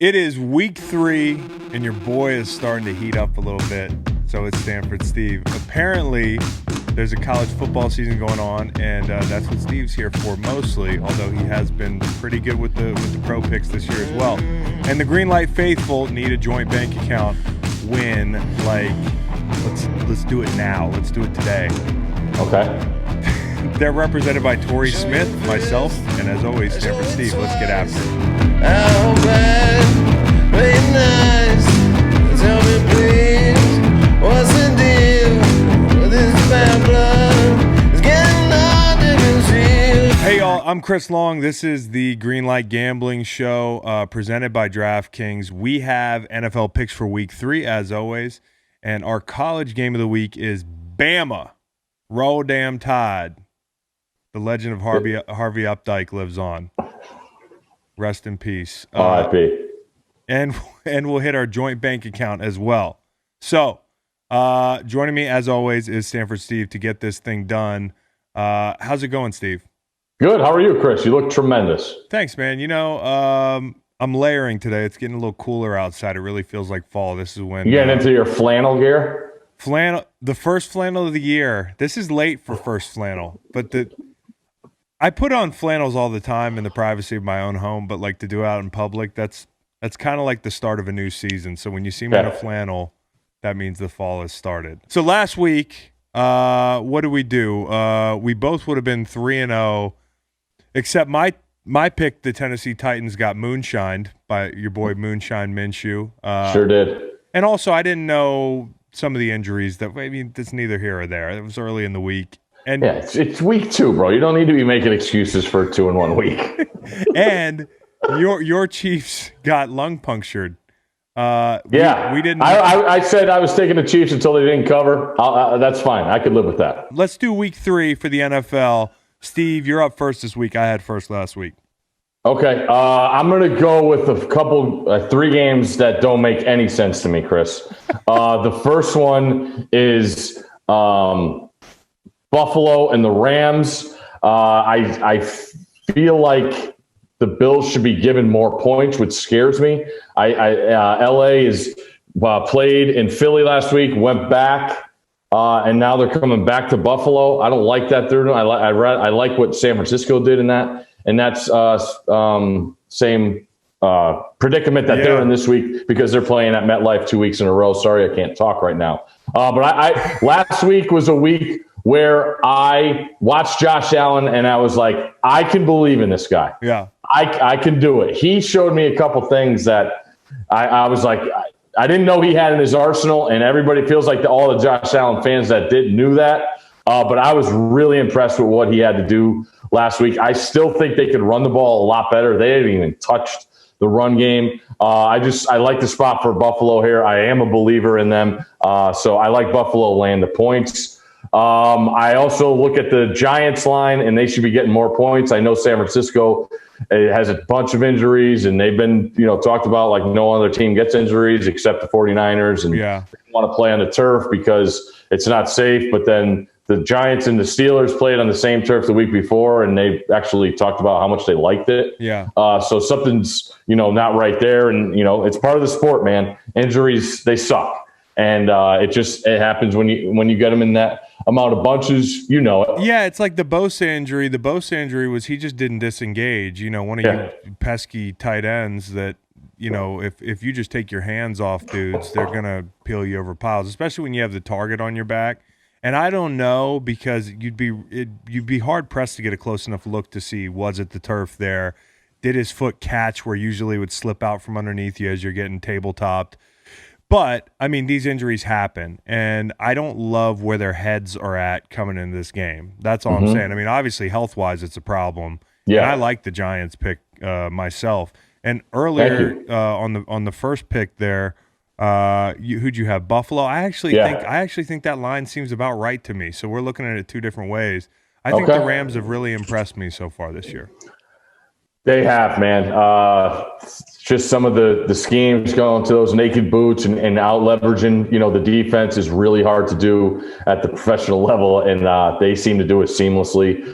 It is week 3, and your boy is starting to heat up a little bit. So it's Stanford Steve. Apparently, there's a college football season going on, and that's what Steve's here for mostly, although he has been pretty good with the pro picks this year as well. And the Green Light faithful need a joint bank account when, let's do it now. Let's do it today. Okay. They're represented by Torrey Smith, myself, and as always, Stanford Steve. Let's get after it. How bad, very nice. Tell me please, what's the deal with this bad blood? It's getting hard to conceal. Hey y'all, I'm Chris Long. This is the Green Light Gambling Show presented by DraftKings. We have NFL picks for week 3 as always, and our college game of the week is Bama. Roll damn Tide. The legend of Harvey Updike lives on. Rest in peace. R.I.P. And we'll hit our joint bank account as well. So, joining me as always is Stanford Steve to get this thing done. How's it going, Steve? Good. How are you, Chris? You look tremendous. Thanks, man. You know, I'm layering today. It's getting a little cooler outside. It really feels like fall. This is when You getting into your flannel gear? flannel, the first flannel of the year. This is late for first flannel, but I put on flannels all the time in the privacy of my own home, but like to do out in public, that's kind of like the start of a new season. So when you see me in a flannel, that means the fall has started. So last week, what did we do? We both would have been 3-0, except my pick, the Tennessee Titans, got moonshined by your boy Moonshine Minshew. Sure did. And also, I didn't know some of the injuries. It's neither here or there. It was early in the week. And Yeah, it's week 2, bro. You don't need to be making excuses for a 2-1 week. and your Chiefs got lung punctured. We didn't. I said I was taking the Chiefs until they didn't cover. That's fine. I could live with that. Let's do week 3 for the NFL. Steve, you're up first this week. I had first last week. Okay. I'm going to go with a couple, 3 games that don't make any sense to me, Chris. The first one is Buffalo and the Rams. I feel like the Bills should be given more points, which scares me. LA is played in Philly last week, went back, and now they're coming back to Buffalo. I don't like that they're doing. I like what San Francisco did in that, and that's same predicament that they're in this week because they're playing at MetLife 2 weeks in a row. Sorry, I can't talk right now. But I last week was a week where I watched Josh Allen and I was like, I can believe in this guy. Yeah. I can do it. He showed me a couple things that I was like, I didn't know he had in his arsenal, and everybody feels like all the Josh Allen fans that knew that. But I was really impressed with what he had to do last week. I still think they could run the ball a lot better. They haven't even touched the run game. I like the spot for Buffalo here. I am a believer in them. So I like Buffalo laying the points. I also look at the Giants line, and they should be getting more points. I know San Francisco has a bunch of injuries, and they've been, talked about like no other team gets injuries except the 49ers, and they want to play on the turf because it's not safe. But then the Giants and the Steelers played on the same turf the week before, and they actually talked about how much they liked it. Yeah. So something's, not right there. And, it's part of the sport, man. Injuries, they suck. And it happens when you get them in that amount of bunches, it. Yeah, it's like the Bosa injury. The Bosa injury was he just didn't disengage. One of you pesky tight ends that, if you just take your hands off dudes, they're going to peel you over piles, especially when you have the target on your back. And I don't know, because you'd be hard-pressed to get a close enough look to see, was it the turf there? Did his foot catch where usually it would slip out from underneath you as you're getting tabletopped? But, I mean, these injuries happen, and I don't love where their heads are at coming into this game. That's all I'm saying. I mean, obviously, health-wise, it's a problem. Yeah. And I like the Giants pick myself. And earlier on the first pick there, who'd you have? Buffalo? I actually think that line seems about right to me. So we're looking at it 2 different ways. I think the Rams have really impressed me so far this year. They have, man. Just some of the schemes going to those naked boots and out leveraging, the defense is really hard to do at the professional level, and they seem to do it seamlessly.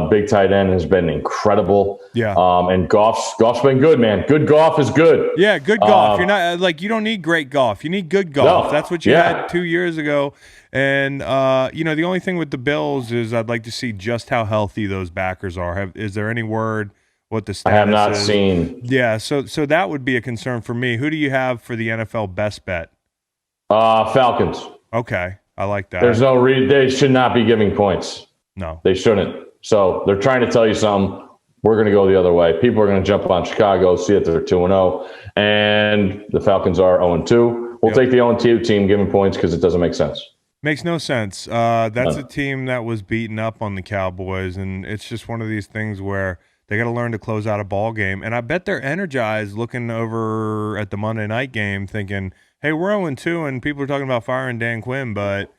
Big tight end has been incredible. Yeah. And Goff's been good, man. Good golf is good. Yeah, good golf. You're not you don't need great golf. You need good golf. No. That's what you had 2 years ago. And the only thing with the Bills is I'd like to see just how healthy those backers are. Is there any word what the status I have not is? seen. Yeah, so that would be a concern for me. Who do you have for the NFL best bet? Falcons. Okay, I like that. There's no reason they should not be giving points. No, they shouldn't. So they're trying to tell you something. We're going to go the other way. People are going to jump on Chicago, see that they're 2-0, and the Falcons are 0-2. We'll take the 0-2 team giving points because it doesn't make sense. Makes no sense. That's a team that was beaten up on the Cowboys, and it's just one of these things where they got to learn to close out a ball game. And I bet they're energized looking over at the Monday night game thinking, hey, we're 0-2, and people are talking about firing Dan Quinn, but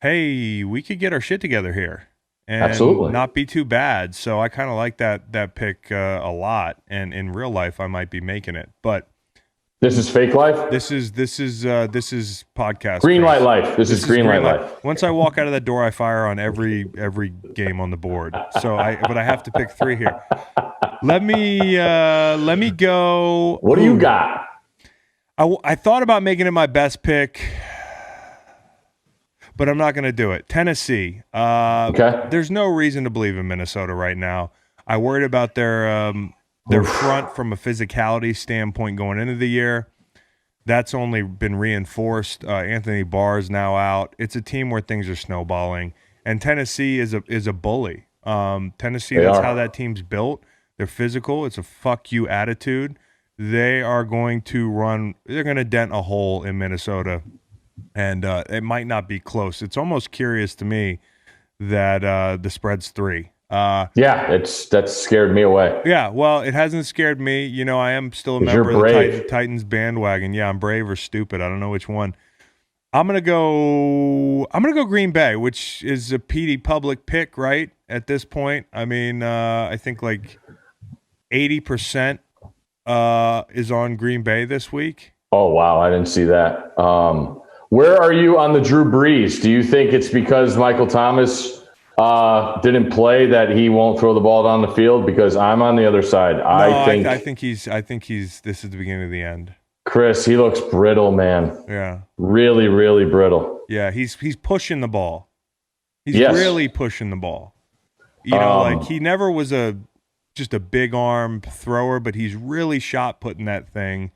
hey, we could get our shit together here and Absolutely not be too bad. So I kind of like that pick a lot, and in real life I might be making it. But this is fake life. This is podcast. Green light life. This is green light life. Once I walk out of that door, I fire on every game on the board. But I have to pick 3 here. Let me go. What do you got? I thought about making it my best pick, but I'm not going to do it. Tennessee. Okay. There's no reason to believe in Minnesota right now. I worried about their front from a physicality standpoint going into the year. That's only been reinforced. Anthony Barr is now out. It's a team where things are snowballing, and Tennessee is a bully. Tennessee, that's how that team's built. They're physical. It's a fuck you attitude. They are going to run. They're going to dent a hole in Minnesota, and it might not be close. It's almost curious to me that the spread's 3. That scared me away. Yeah, well, it hasn't scared me. I am still a member of the Titans bandwagon. Yeah, I'm brave or stupid. I don't know which one. I'm gonna go Green Bay, which is a PD public pick, right? At this point, I mean, I think like 80% is on Green Bay this week. Oh wow, I didn't see that. Where are you on the Drew Brees? Do you think it's because Michael Thomas didn't play that he won't throw the ball down the field? Because I'm on the other side. I think he's this is the beginning of the end. Chris, he looks brittle, man. Yeah. Really, really brittle. Yeah, he's pushing the ball. He's really pushing the ball. He never was just a big arm thrower, but he's really shot putting that thing,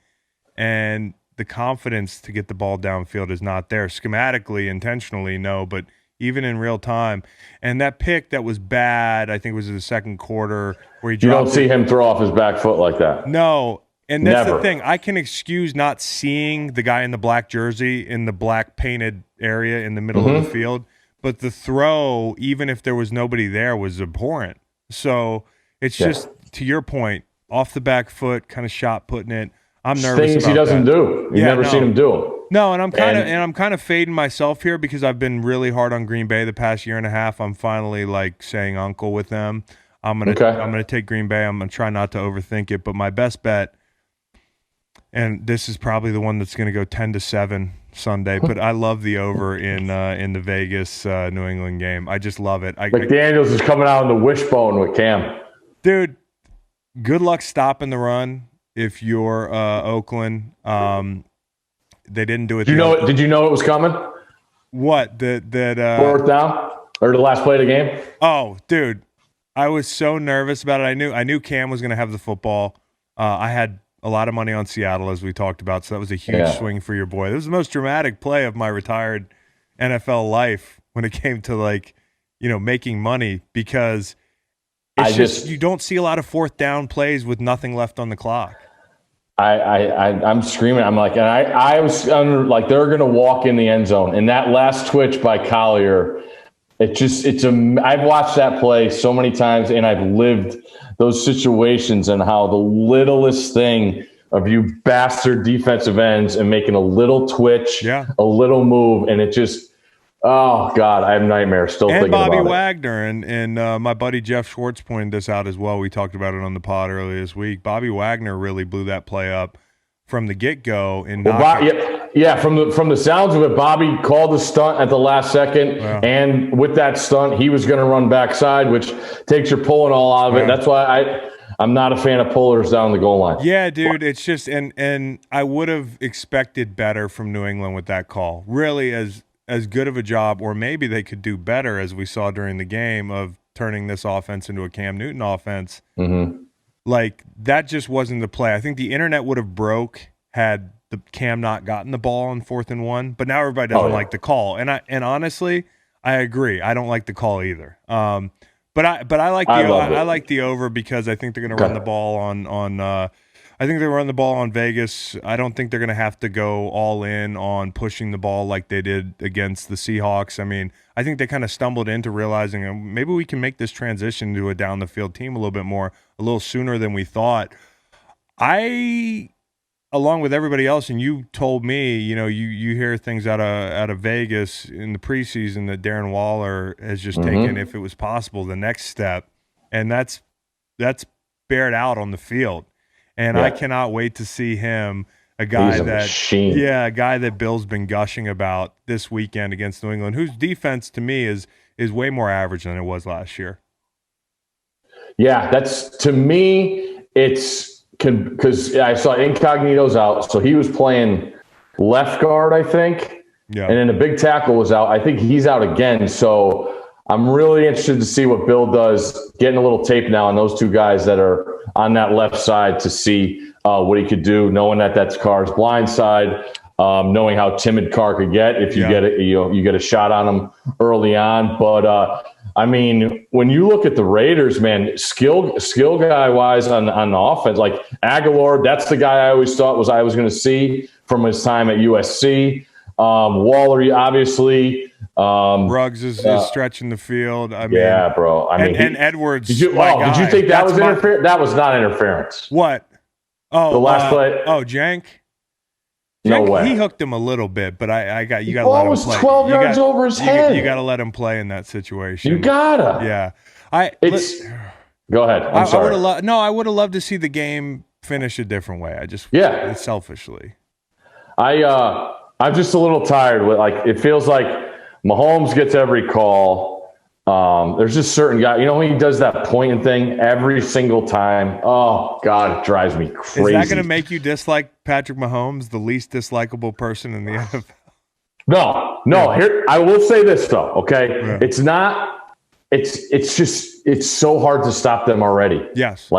and the confidence to get the ball downfield is not there. Schematically, intentionally, no, but even in real time. And that pick that was bad, I think it was in the second quarter where he dropped. You don't see him throw off his back foot like that. No. And that's the thing. I can excuse not seeing the guy in the black jersey in the black painted area in the middle of the field, but the throw, even if there was nobody there, was abhorrent. So it's just, to your point, off the back foot, kind of shot putting it. I'm nervous things about he doesn't that. do. You've never seen him do them. No, and I'm kind of fading myself here because I've been really hard on Green Bay the past year and a half. I'm finally like saying uncle with them. I'm gonna take Green Bay. I'm gonna try not to overthink it, but my best bet, and this is probably the one that's gonna go 10-7 Sunday. But I love the over in the Vegas New England game. I just love it. McDaniels is coming out on the wishbone with Cam. Dude, good luck stopping the run if you're Oakland. They didn't do it. Did you know it was coming? What? Fourth down or the last play of the game? Oh, dude, I was so nervous about it. I knew Cam was going to have the football. I had a lot of money on Seattle, as we talked about, so that was a huge swing for your boy. It was the most dramatic play of my retired NFL life when it came to making money, because it's you don't see a lot of fourth down plays with nothing left on the clock. I'm screaming. I'm like, and I was like, they're going to walk in the end zone. And that last twitch by Collier, I've watched that play so many times, and I've lived those situations and how the littlest thing of you bastard defensive ends and making a little twitch, a little move, and it just Oh God, I have nightmares still And thinking Bobby about it. Wagner and my buddy Jeff Schwartz pointed this out as well. We talked about it on the pod earlier this week. Bobby Wagner really blew that play up from the get-go and From the sounds of it, Bobby called the stunt at the last second, and with that stunt, he was going to run backside, which takes your pulling all out of it. That's why I'm not a fan of pullers down the goal line. Yeah, dude, it's just and I would have expected better from New England with that call. Really, as good of a job, or maybe they could do better, as we saw during the game, of turning this offense into a Cam Newton offense. Mm-hmm. Like, that just wasn't the play. I think the internet would have broke had the Cam not gotten the ball on 4th and 1, but now everybody doesn't like the call. And honestly, I agree. I don't like the call either. But I like the over because I think they're going to run the ball on I think they run the ball on Vegas. I don't think they're going to have to go all in on pushing the ball like they did against the Seahawks. I mean, I think they kind of stumbled into realizing maybe we can make this transition to a down the field team a little sooner than we thought. Along with everybody else, and you told me, you hear things out of Vegas in the preseason that Darren Waller has just taken, if it was possible, the next step, and that's bared out on the field. And I cannot wait to see him, a guy that Bill's been gushing about this weekend against New England, whose defense to me is way more average than it was last year. Yeah, to me, it's because I saw Incognito's out, so he was playing left guard, I think. Yeah. And then the big tackle was out. I think he's out again. So I'm really interested to see what Bill does, getting a little tape now on those two guys that are on that left side to see what he could do, knowing that that's Carr's blind side, knowing how timid Carr could get if you get it, you get a shot on him early on. But I mean, when you look at the Raiders, man, skill guy wise on the offense, like Aguilar, that's the guy I always thought I was going to see from his time at USC. Waller, obviously. Ruggs is stretching the field. I mean, yeah, bro. And Edwards. Did you think that was interference? That was not interference. What? Oh, the last play. Oh, Jank. No way. He hooked him a little bit, but you got to let him play. The ball was 12 yards over his head. You got to let him play in that situation. You gotta. Yeah. Go ahead. I'm sorry. I would have loved to see the game finish a different way. Selfishly. I'm just a little tired with it feels like Mahomes gets every call. There's just certain guys, when he does that pointing thing every single time. Oh God, it drives me crazy. Is that going to make you dislike Patrick Mahomes, the least dislikable person in the NFL? No. Here, I will say this though. Okay, it's not. It's so hard to stop them already. Yes.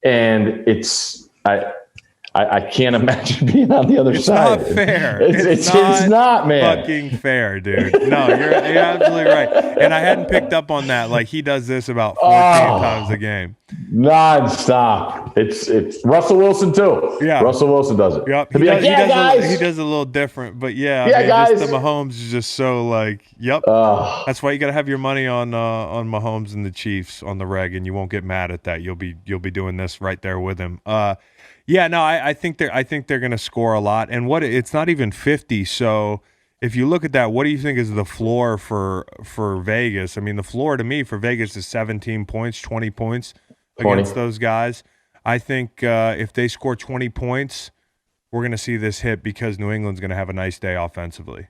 And I can't imagine being on the other side. It's not fair. It's not, man. Fucking fair, dude. No, you're absolutely right. And I hadn't picked up on that. He does this about 14 times a game. Non-stop. It's Russell Wilson too. Yeah. Russell Wilson does it. Yep. He does a little different, but guys. Just the Mahomes is just so that's why you got to have your money on Mahomes and the Chiefs on the reg, and you won't get mad at that. You'll be doing this right there with him. I think they're going to score a lot, and it's not even 50. So if you look at that, what do you think is the floor for Vegas? I mean, the floor to me for Vegas is 17 points, 20 points against those guys. I think if they score 20 points, we're going to see this hit because New England's going to have a nice day offensively.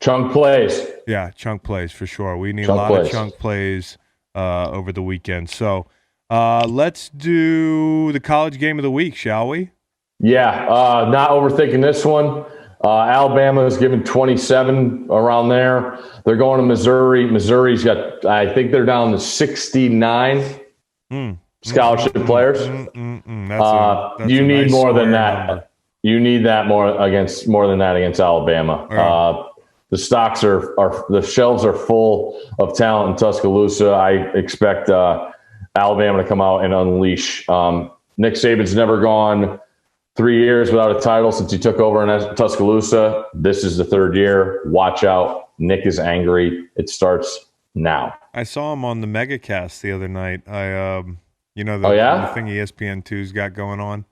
Chunk plays. Yeah, chunk plays for sure. We need a lot of chunk plays over the weekend. So. Let's do the college game of the week, shall we? Yeah, not overthinking this one. Alabama is given 27 around there. They're going to Missouri. Missouri's got, I think they're down to 69 scholarship players. You need more than that. Number. You need that more than that against Alabama. Right. The stocks the shelves are full of talent in Tuscaloosa. I expect Alabama to come out and unleash. Nick Saban's never gone 3 years without a title since he took over in Tuscaloosa. This is the third year. Watch out. Nick is angry. It starts now. I saw him on the Megacast the other night. The thing ESPN2's got going on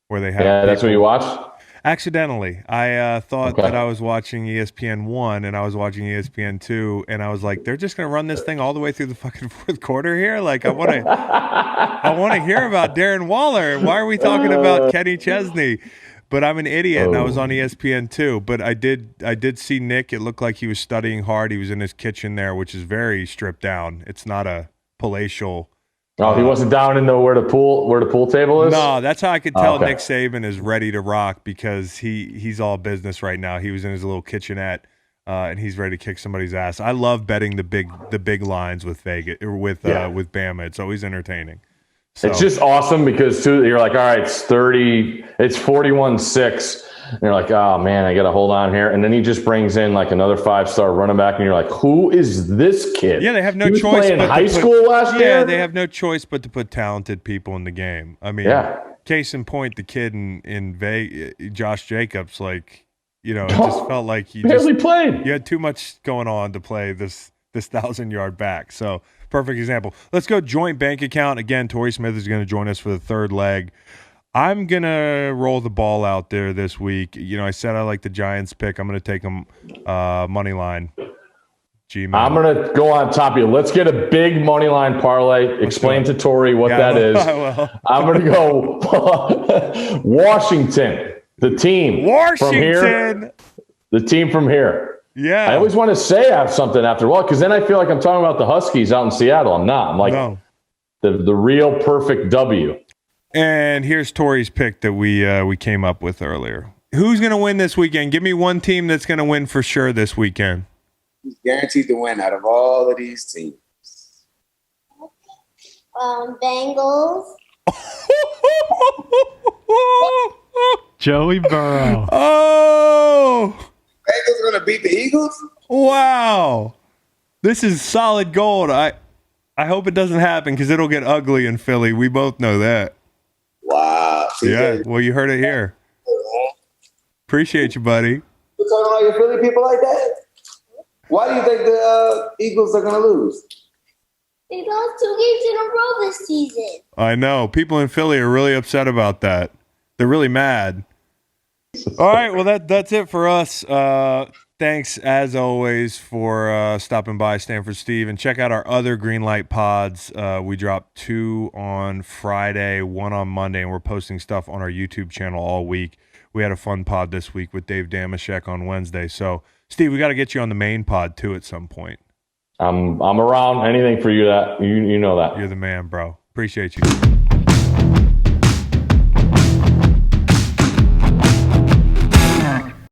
where they have that's what you watched? Accidentally, I thought that I was watching ESPN1 and I was watching ESPN2, and I was like, they're just gonna run this thing all the way through the fucking fourth quarter here. Like, I want to hear about Darren Waller. Why are we talking about Kenny Chesney? But I'm an idiot, and I was on ESPN2. But I did see Nick. It looked like he was studying hard. He was in his kitchen there, which is very stripped down. It's not a palatial. Oh, he wasn't down in where the pool table is? No, that's how I could tell Nick Saban is ready to rock, because he's all business right now. He was in his little kitchenette, and he's ready to kick somebody's ass. I love betting the big lines with Vegas or with Bama. It's always entertaining. So. It's just awesome because you're like, all right, it's 41-6. And you're like, oh man, I got to hold on here. And then he just brings in like another 5-star running back, and you're like, who is this kid? Yeah, they have no he was choice. Playing high school last year. Yeah, they have no choice but to put talented people in the game. I mean, case in point, the kid in Vegas, Josh Jacobs, like, you know, it just felt like he barely played. You had too much going on to play this 1,000-yard back. So perfect example. Let's go joint bank account again. Torrey Smith is going to join us for the third leg. I'm going to roll the ball out there this week. You know, I said I like the Giants pick. I'm going to take them money line. I'm going to go on top of you. Let's get a big money line parlay. Explain to Torrey what that is. I'm going to go Washington, the team. From here. The team from here. Yeah. I always want to say I have something after a while, because then I feel like I'm talking about the Huskies out in Seattle. I'm not. I'm like the real perfect W. And here's Torrey's pick that we came up with earlier. Who's going to win this weekend? Give me one team that's going to win for sure this weekend. Who's guaranteed to win out of all of these teams? Bengals. Joey Burrow. Oh! Bengals are going to beat the Eagles? Wow. This is solid gold. I hope it doesn't happen, because it'll get ugly in Philly. We both know that. Wow. Yeah, well, you heard it here. Appreciate you, buddy. You're talking about your Philly people like that? Why do you think the Eagles are going to lose? They lost 2 games in a row this season. I know. People in Philly are really upset about that. They're really mad. All right, well, that's it for us. Thanks, as always, for stopping by, Stanford Steve. And check out our other Greenlight pods. We dropped 2 on Friday, 1 on Monday, and we're posting stuff on our YouTube channel all week. We had a fun pod this week with Dave Damashek on Wednesday. So, Steve, we got to get you on the main pod, too, at some point. I'm around. Anything for you. That you know that. You're the man, bro. Appreciate you.